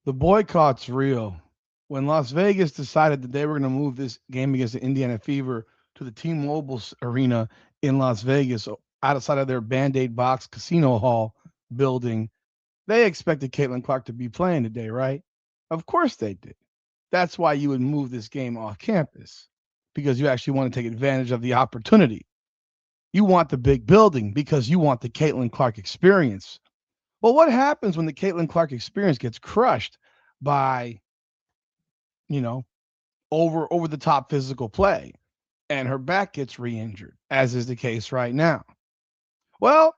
The boycott's real. When Las Vegas decided that they were going to move this game against the Indiana Fever to the T-Mobile Arena in Las Vegas, outside of their Band-Aid Box Casino Hall building, they expected Caitlin Clark to be playing today, right? Of course they did. That's why you would move this game off campus, because you actually want to take advantage of the opportunity. You want the big building because you want the Caitlin Clark experience. Well, what happens when the Caitlin Clark experience gets crushed by, you know, over the top physical play and her back gets re-injured, as is the case right now? Well,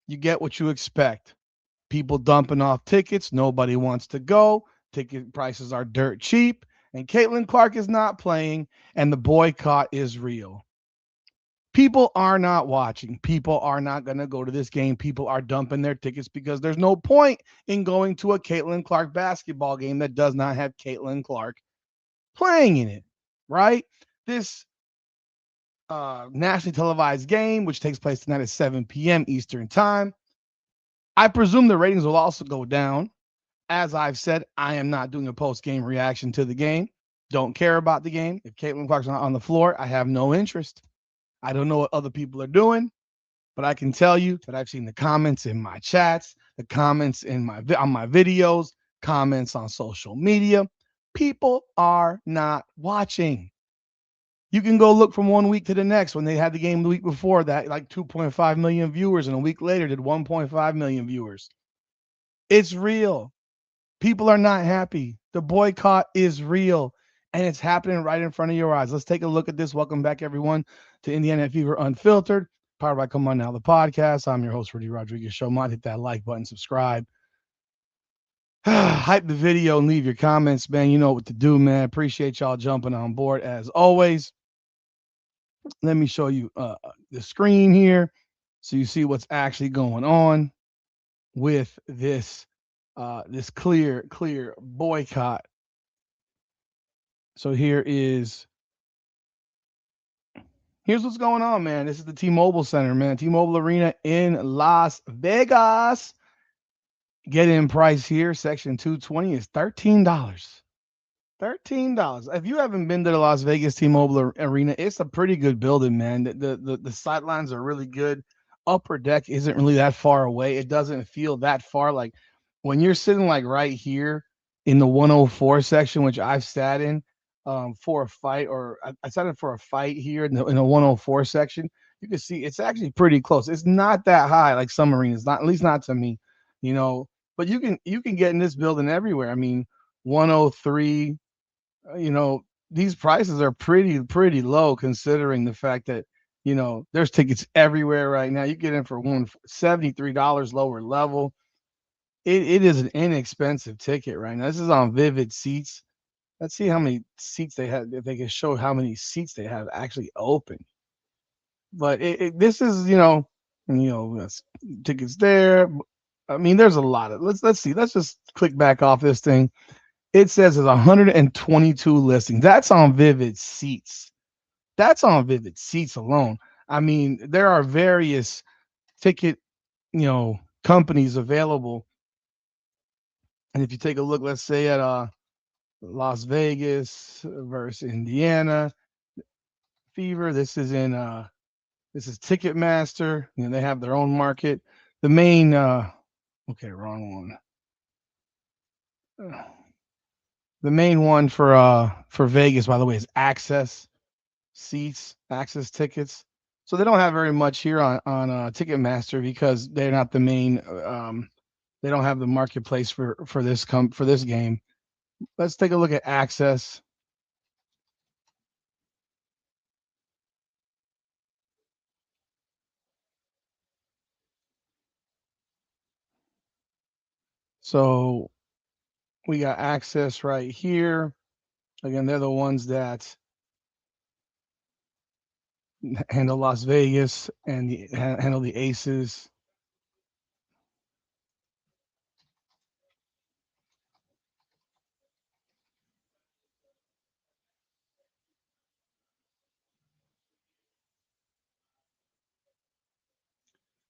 you get what you expect. People dumping off tickets, nobody wants to go. Ticket prices are dirt cheap, and Caitlin Clark is not playing, and the boycott is real. People are not watching. People are not going to go to this game. People are dumping their tickets because there's no point in going to a Caitlin Clark basketball game that does not have Caitlin Clark playing in it, right? This nationally televised game, which takes place tonight at 7 p.m. Eastern Time, I presume the ratings will also go down. As I've said, I am not doing a post game reaction to the game. Don't care about the game. If Caitlin Clark's not on the floor, I have no interest. I don't know what other people are doing. But I can tell you that I've seen the comments in my chats, the comments in my on my videos, comments on social media. People are not watching. You can go look from 1 week to the next. When they had the game the week before that, like 2.5 million viewers, and a week later did 1.5 million viewers. It's real. People are not happy. The boycott is real, and it's happening right in front of your eyes. Let's take a look at this. Welcome back, everyone, to Indiana Fever Unfiltered, powered by Come On Now, the podcast. I'm your host, Rudy Rodriguez. Show mind, hit that like button, subscribe, hype the video, and leave your comments, man. You know what to do, man. Appreciate y'all jumping on board as always. Let me show you the screen here so you see what's actually going on with this clear boycott. So here's what's going on, man. This is the T-Mobile Center, man. T-Mobile Arena in Las Vegas. Get in price here, section 220 is $13. $13. If you haven't been to the Las Vegas T-Mobile Arena, it's a pretty good building, man. The sidelines are really good. Upper deck isn't really that far away. It doesn't feel that far. Like when you're sitting like right here in the 104 section, which I've sat in for a fight, or I sat in for a fight here in the 104 section. You can see it's actually pretty close. It's not that high like some arenas, not at least not to me, you know. But you can get in this building everywhere. I mean, 103, these prices are pretty low considering the fact that there's tickets everywhere right now. You get in for $73 lower level. It is an inexpensive ticket right now. This is on Vivid Seats. Let's see how many seats they have, if they can show how many seats they have actually open. But this is that's tickets there. I mean, there's a lot of let's see. Let's just click back off this thing. It says there's 122 listings. That's on Vivid Seats. That's on Vivid Seats alone. I mean, there are various ticket, companies available. And if you take a look, let's say at Las Vegas versus Indiana Fever, this is Ticketmaster. They have their own market. The main okay, wrong one. The main one for Vegas, by the way, is Access Seats, Access Tickets. So they don't have very much here on Ticketmaster because they're not the main. They don't have the marketplace for this game. Let's take a look at Access. So we got Access right here. Again, they're the ones that handle Las Vegas and handle the Aces.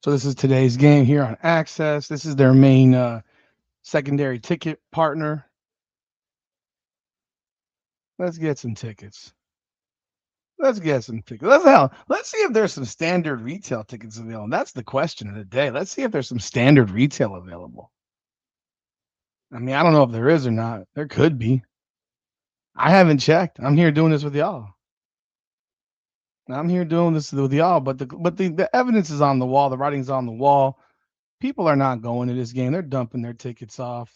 So this is today's game here on Access. This is their main secondary ticket partner. Let's get some tickets. Let's get some tickets. Let's see if there's some standard retail tickets available. That's the question of the day. Let's see if there's some standard retail available. I mean, I don't know if there is or not. There could be. I haven't checked. I'm here doing this with y'all. I'm here doing this with y'all, but the evidence is on the wall. The writing's on the wall. People are not going to this game. They're dumping their tickets off.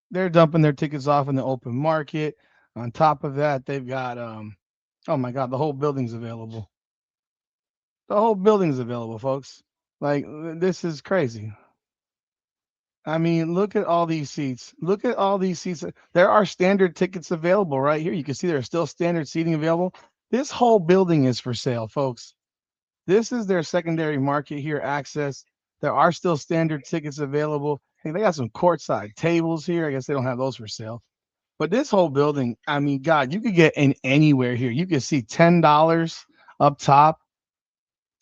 They're dumping their tickets off in the open market. On top of that, they've got oh my god, the whole building's available. The whole building's available, folks. Like this is crazy. I mean, look at all these seats. Look at all these seats. There are standard tickets available right here. You can see there are still standard seating available. This whole building is for sale, folks. This is their secondary market here, access. There are still standard tickets available. Hey, they got some courtside tables here. I guess they don't have those for sale. But this whole building, I mean, God, you could get in anywhere here. You can see $10 up top,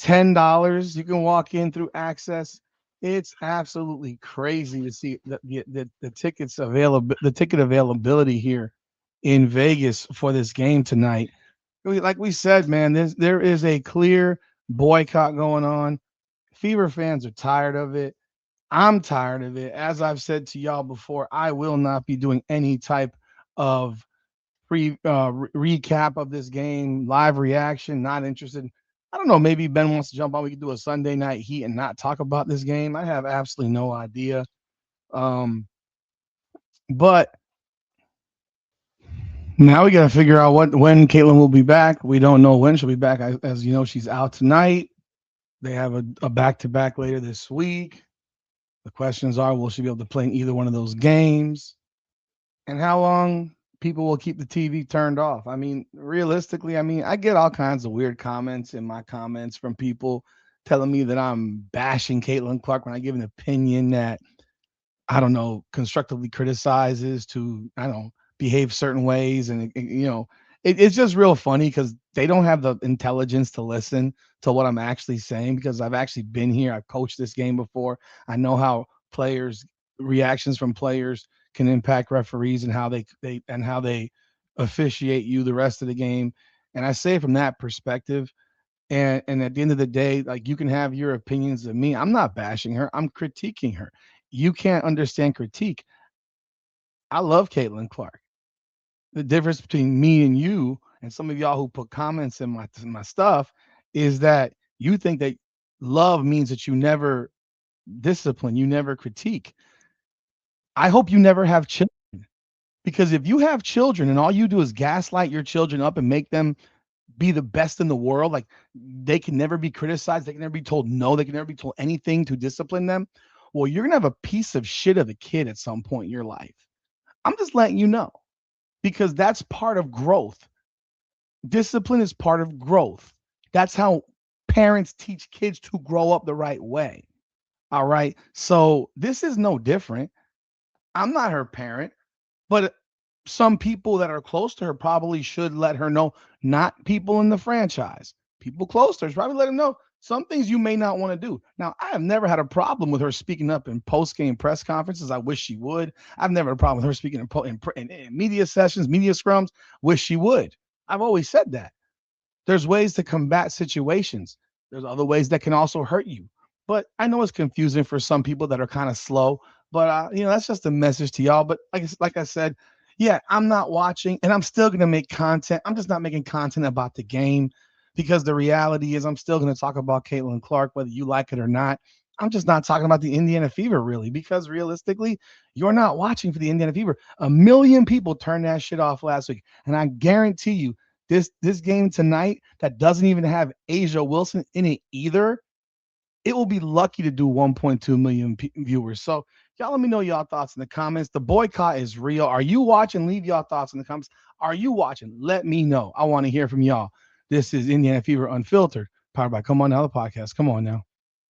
$10. You can walk in through access. It's absolutely crazy to see the tickets available, the ticket availability here in Vegas for this game tonight. Like we said, man, there is a clear boycott going on. Fever fans are tired of it. I'm tired of it. As I've said to y'all before, I will not be doing any type of recap of this game, live reaction. Not interested. I don't know. Maybe Ben wants to jump on. We could do a Sunday night heat and not talk about this game. I have absolutely no idea. Um, but now we got to figure out when Caitlin will be back. We don't know when she'll be back. As you know, she's out tonight. They have a back to back later this week. The questions are, will she be able to play in either one of those games? And how long people will keep the TV turned off? I mean, realistically, I mean, I get all kinds of weird comments in my comments from people telling me that I'm bashing Caitlin Clark when I give an opinion that I don't know, constructively criticizes to, I don't know, behave certain ways. And, it's just real funny because they don't have the intelligence to listen to what I'm actually saying because I've actually been here. I've coached this game before. I know how players, reactions from players can impact referees and how they officiate you the rest of the game. And I say from that perspective, and at the end of the day, like you can have your opinions of me. I'm not bashing her. I'm critiquing her. You can't understand critique. I love Caitlin Clark. The difference between me and you and some of y'all who put comments in my stuff is that you think that love means that you never discipline, you never critique. I hope you never have children because if you have children and all you do is gaslight your children up and make them be the best in the world, like they can never be criticized, they can never be told no, they can never be told anything to discipline them. Well, you're gonna have a piece of shit of a kid at some point in your life. I'm just letting you know because that's part of growth. Discipline is part of growth. That's how parents teach kids to grow up the right way. All right. So this is no different. I'm not her parent, but some people that are close to her probably should let her know, not people in the franchise, people close to her, probably let her know some things you may not want to do. Now, I have never had a problem with her speaking up in post-game press conferences. I wish she would. I've never had a problem with her speaking in media sessions, media scrums. Wish she would. I've always said that. There's ways to combat situations. There's other ways that can also hurt you. But I know it's confusing for some people that are kind of slow. But that's just a message to y'all. But like I said, yeah, I'm not watching, and I'm still gonna make content. I'm just not making content about the game because the reality is I'm still gonna talk about Caitlin Clark, whether you like it or not. I'm just not talking about the Indiana Fever really, because realistically, you're not watching for the Indiana Fever. A million people turned that shit off last week, and I guarantee you, this game tonight that doesn't even have Asia Wilson in it either, it will be lucky to do 1.2 million viewers. So y'all let me know y'all thoughts in the comments. The boycott is real. Are you watching? Leave y'all thoughts in the comments. Are you watching? Let me know. I want to hear from y'all. This is Indiana Fever Unfiltered, powered by Come On Now, the podcast. Come on now.